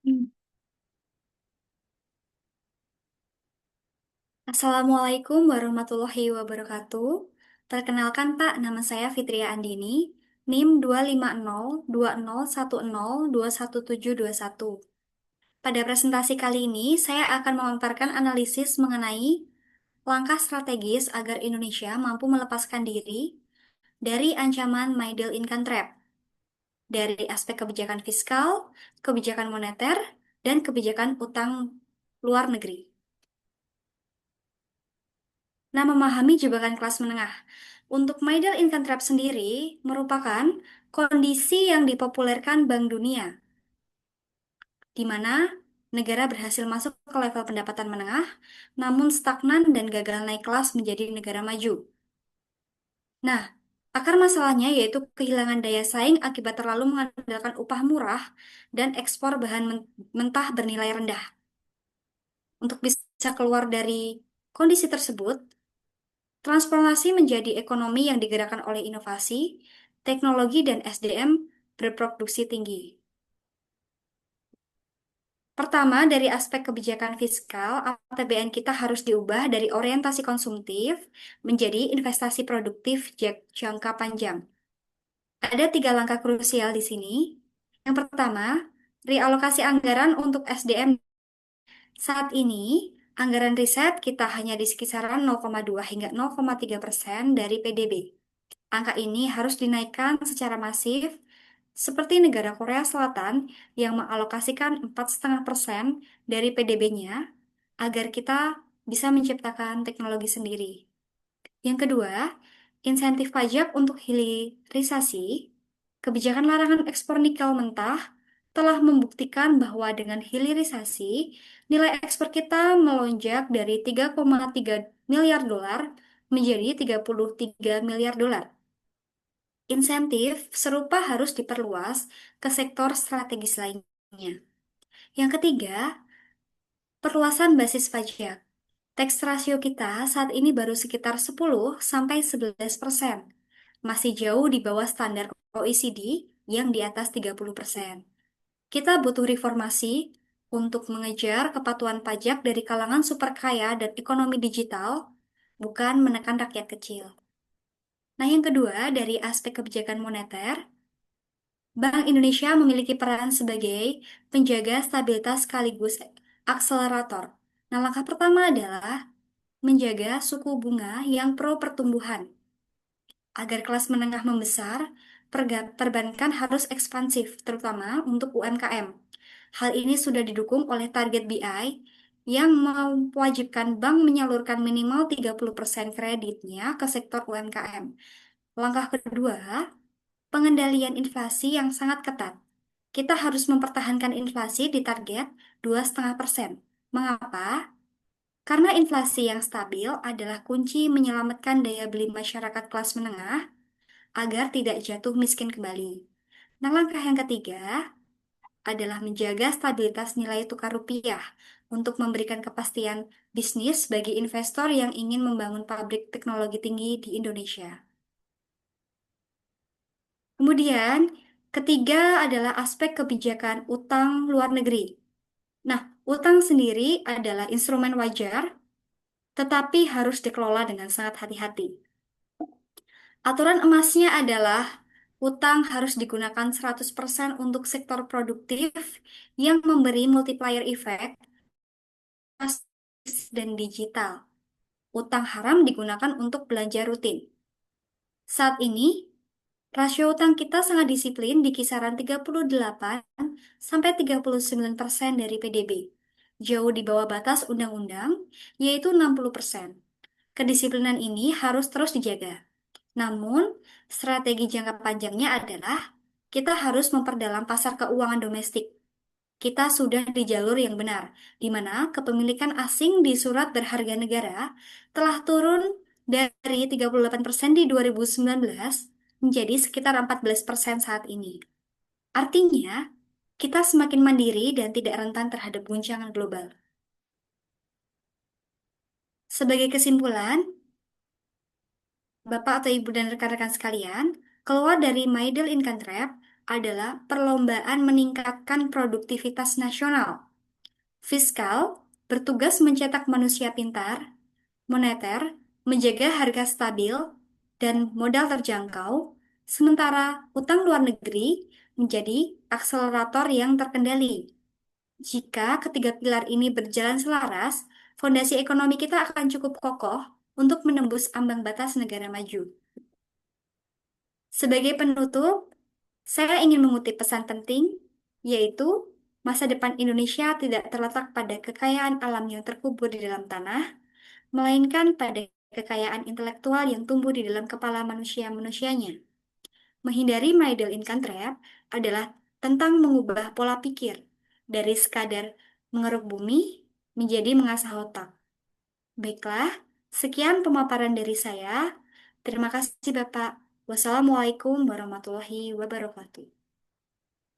Hmm. Assalamualaikum warahmatullahi wabarakatuh. Perkenalkan Pak, nama saya Fitria Andini, NIM 2502010217721. Pada presentasi kali ini, saya akan memaparkan analisis mengenai langkah strategis agar Indonesia mampu melepaskan diri dari ancaman middle income trap dari aspek kebijakan fiskal, kebijakan moneter, dan kebijakan utang luar negeri. Nah, memahami jebakan kelas menengah. Untuk middle income trap sendiri merupakan kondisi yang dipopulerkan Bank Dunia, di mana negara berhasil masuk ke level pendapatan menengah, namun stagnan dan gagal naik kelas menjadi negara maju. Nah, akar masalahnya yaitu kehilangan daya saing akibat terlalu mengandalkan upah murah dan ekspor bahan mentah bernilai rendah. Untuk bisa keluar dari kondisi tersebut, transformasi menjadi ekonomi yang digerakkan oleh inovasi, teknologi, dan SDM berproduksi tinggi. Pertama, dari aspek kebijakan fiskal, APBN kita harus diubah dari orientasi konsumtif menjadi investasi produktif jangka panjang. Ada tiga langkah krusial di sini. Yang pertama, realokasi anggaran untuk SDM. Saat ini, anggaran riset kita hanya di kisaran 0,2 hingga 0,3% dari PDB. Angka ini harus dinaikkan secara masif, seperti negara Korea Selatan yang mengalokasikan 4,5% dari PDB-nya agar kita bisa menciptakan teknologi sendiri. Yang kedua, insentif pajak untuk hilirisasi. Kebijakan larangan ekspor nikel mentah telah membuktikan bahwa dengan hilirisasi, nilai ekspor kita melonjak dari 3,3 miliar dolar menjadi 33 miliar dolar. Insentif serupa harus diperluas ke sektor strategis lainnya. Yang ketiga, perluasan basis pajak. Tax ratio kita saat ini baru sekitar 10 sampai 11%. Masih jauh di bawah standar OECD yang di atas 30%. Kita butuh reformasi untuk mengejar kepatuhan pajak dari kalangan super kaya dan ekonomi digital, bukan menekan rakyat kecil. Nah, yang kedua, dari aspek kebijakan moneter, Bank Indonesia memiliki peran sebagai penjaga stabilitas sekaligus akselerator. Nah, langkah pertama adalah menjaga suku bunga yang pro pertumbuhan. Agar kelas menengah membesar, perbankan harus ekspansif, terutama untuk UMKM. Hal ini sudah didukung oleh target BI yang mewajibkan bank menyalurkan minimal 30% kreditnya ke sektor UMKM. Langkah kedua, pengendalian inflasi yang sangat ketat. Kita harus mempertahankan inflasi di target 2,5%. Mengapa? Karena inflasi yang stabil adalah kunci menyelamatkan daya beli masyarakat kelas menengah agar tidak jatuh miskin kembali. Nah, langkah yang ketiga adalah menjaga stabilitas nilai tukar rupiah untuk memberikan kepastian bisnis bagi investor yang ingin membangun pabrik teknologi tinggi di Indonesia. Kemudian, ketiga adalah aspek kebijakan utang luar negeri. Nah, utang sendiri adalah instrumen wajar, tetapi harus dikelola dengan sangat hati-hati. Aturan emasnya adalah utang harus digunakan 100% untuk sektor produktif yang memberi multiplier effect dan digital. Utang haram digunakan untuk belanja rutin. Saat ini, rasio utang kita sangat disiplin di kisaran 38 sampai 39% dari PDB. Jauh di bawah batas undang-undang, yaitu 60%. Kedisiplinan ini harus terus dijaga. Namun, strategi jangka panjangnya adalah kita harus memperdalam pasar keuangan domestik. Kita sudah di jalur yang benar, di mana kepemilikan asing di surat berharga negara telah turun dari 38% di 2019 menjadi sekitar 14% saat ini. Artinya, kita semakin mandiri dan tidak rentan terhadap guncangan global. Sebagai kesimpulan, Bapak atau Ibu dan rekan-rekan sekalian, keluar dari middle income trap adalah perlombaan meningkatkan produktivitas nasional. Fiskal bertugas mencetak manusia pintar, moneter menjaga harga stabil dan modal terjangkau, sementara utang luar negeri menjadi akselerator yang terkendali. Jika ketiga pilar ini berjalan selaras, fondasi ekonomi kita akan cukup kokoh untuk menembus ambang batas negara maju. Sebagai penutup, saya ingin mengutip pesan penting, yaitu masa depan Indonesia tidak terletak pada kekayaan alam yang terkubur di dalam tanah, melainkan pada kekayaan intelektual yang tumbuh di dalam kepala manusia-manusianya. Menghindari middle income trap adalah tentang mengubah pola pikir dari sekadar mengeruk bumi menjadi mengasah otak. Baiklah, sekian pemaparan dari saya. Terima kasih, Bapak. Wassalamualaikum warahmatullahi wabarakatuh.